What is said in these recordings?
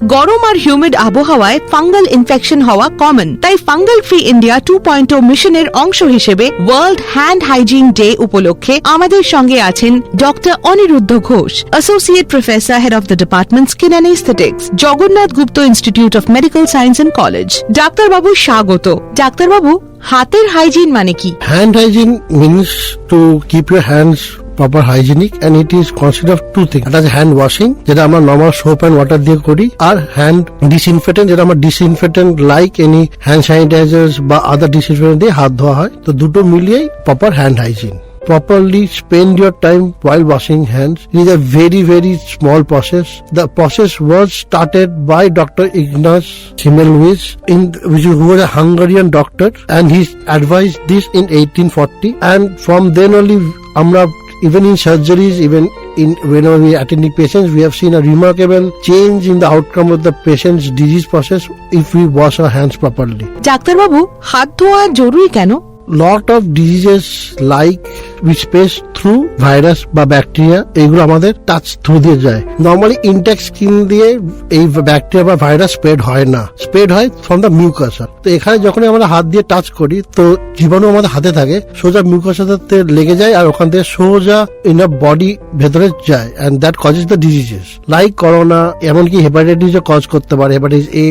গরম আর হিউমিড আবহাওয়ায় fungal infection হওয়া কমন, তাই ফাঙ্গাল ফ্রি ইন্ডিয়া 2.0 মিশনের অংশ হিসেবে ওয়ার্ল্ড হ্যান্ড হাইজিন ডে উপলক্ষে আমাদের সঙ্গে আছেন doctor Aniruddha Ghosh, associate professor, head of the department skin and aesthetics, Jagannath Gupta institute of medical science and college. ডাক্তারবাবু স্বাগত। ডাক্তারবাবু, হাতের হাইজিন মানে কি? Hand hygiene means to keep your hands proper hygienic and it is consist of two things. That is hand washing, যেটা আমরা normal soap and water দিয়ে করি, আর hand disinfectant, যেটা আমরা disinfectant like any hand sanitizers বা other disinfectant দিয়ে হাত ধোয়া হয়। তো দুটো মিলিয়েই proper hand hygiene. Properly spend your time while washing hands. It is a very, very small process. The process was started by Dr. Ignaz Semmelweis, who was a Hungarian doctor, and he advised this in 1840. And from then only, even in surgeries, even whenever we are attending patients, we have seen a remarkable change in the outcome of the patient's disease process if we wash our hands properly. ডাক্তারবাবু, হাত ধোয়া জরুরি কেন? Lot of diseases like which pass through virus বা bacteria, এগুলো আমাদের touch through দিয়ে যায়। নর্মালি ইনটেক্ট স্কিন দিয়ে এই ব্যাকটেরিয়া বা ভাইরাস স্প্রেড হয় না, স্প্রেড হয় ফ্রম দ্য মিউকাসা। তো এখানে যখন আমরা হাত দিয়ে টাচ করি, তো জীবাণু আমাদের হাতে থাকে, সোজা মিউকাসাতে লেগে যায় আর ওখান থেকে সোজা ইন বডি ভেতরে যায়, and that causes the diseases like corona, এমনকি হেপাটাইটিস কজ করতে পারে, হেপাটাইটিস এ,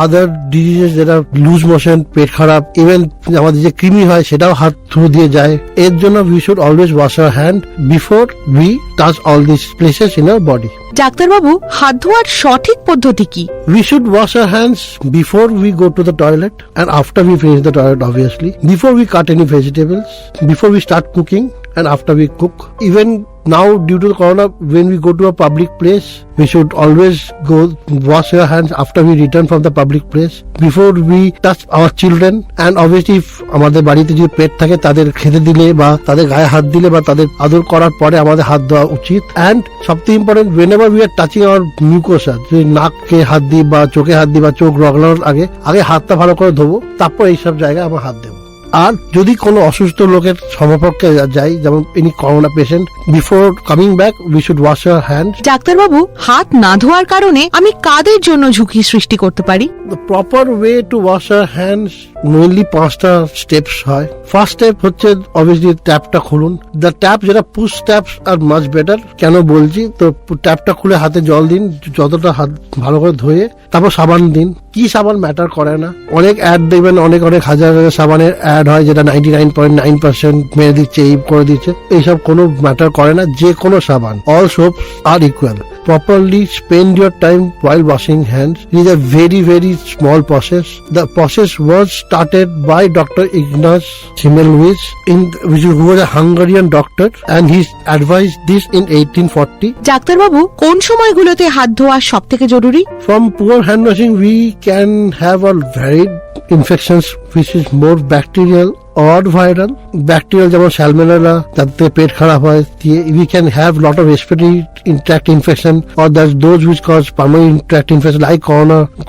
আদার ডিজিজেস যেটা লুজ মোশন, পেট খারাপ, ইভেন আমাদের যে কৃমি হয় সেটাও হাত থ্রু দিয়ে যায়। এর জন্য we should always wash our hand before we touch all these places in our body. ডাক্তারবাবু, হাত ধোয়ার সঠিক পদ্ধতি কি? We should wash our hands before we go to the toilet and after we finish the toilet, obviously. Before we cut any vegetables, before we start cooking and after we cook. Even now, due to the corona, when we go to a public place, we should always go wash our hands after we return from the public place, before we touch our children, and obviously if আমাদের বাড়িতে যদি পেট থাকে তাদের খেতে দিলে বা তাদের গায়ে হাত দিলে বা তাদের আদর করার পরে আমাদের হাত ধোয়া উচিত। and সবথেকে important, whenever we are touching our mucosa, যদি নাককে হাত দিই বা চোখে হাত দিই বা চোখ রগলানোর আগে হাতটা ভালো করে ধোবো, তারপর এইসব জায়গায় আমরা হাত দেবো। আর যদি কোনো অসুস্থ লোকের সমপক্ষে যাই, যেমন any corona patient, before coming back we should wash our hands. ডাক্তারবাবু, হাত না ধোয়ার কারণে আমি কাদের জন্য ঝুঁকি সৃষ্টি করতে পারি? The proper way to wash our hands, mainly 5টা স্টেপস হয়। ফার্স্ট স্টেপ হচ্ছে অবভিয়াসলি ট্যাপটা খুলুন। দ্য ট্যাপ, যেটা পুশ ট্যাপস আর মাচ বেটার। কেন বলছি, তো ট্যাপটা খুলে হাতে জল দিন, যতটা হাত ভালো করে ধুয়ে, তারপর সাবান দিন। কি সাবান ম্যাটার করে না, অনেক অ্যাড দেখবেন, অনেক হাজার সাবানের অ্যাড হয় যেটা 99.9% মেরে দিচ্ছে, এই করে দিচ্ছে, এইসব কোনো ম্যাটার করে না, যে কোনো সাবান। All soaps are equal. Properly spend your time while washing hands. It is a very, very small process. The process was started by Dr. Ignaz Semmelweis, who was a Hungarian doctor, and he advised this in 1840. ডাক্তারবাবু, কোন সময়গুলোতে হাত ধোয়া সবথেকে জরুরি? From poor hand washing, we can have a varied infections which is more bacterial or viral. Bacterial যেমন salmonella, যাতে পেট খারাপ হয়, we can have lot of respiratory tract infection, or there's those which cause pulmonary tract infection like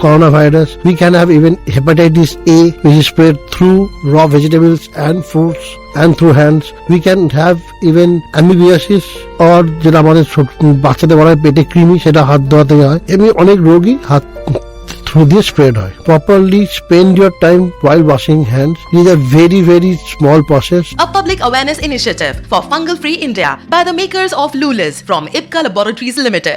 coronavirus. We can have even hepatitis A, which is spread through raw vegetables and fruits and through hands. We can have even amoebiasis, or যেটা আমাদের বাচ্চাদের বলা হয় পেটে কৃমি, সেটা হাত ধোয়া থেকে হয়। এমনি অনেক রোগী হাত through this spread হয়। Properly spend your time while washing hands. It is a very, very small process. A public awareness initiative for Fungal Free India by the makers of Luliz from Ipca Laboratories Ltd.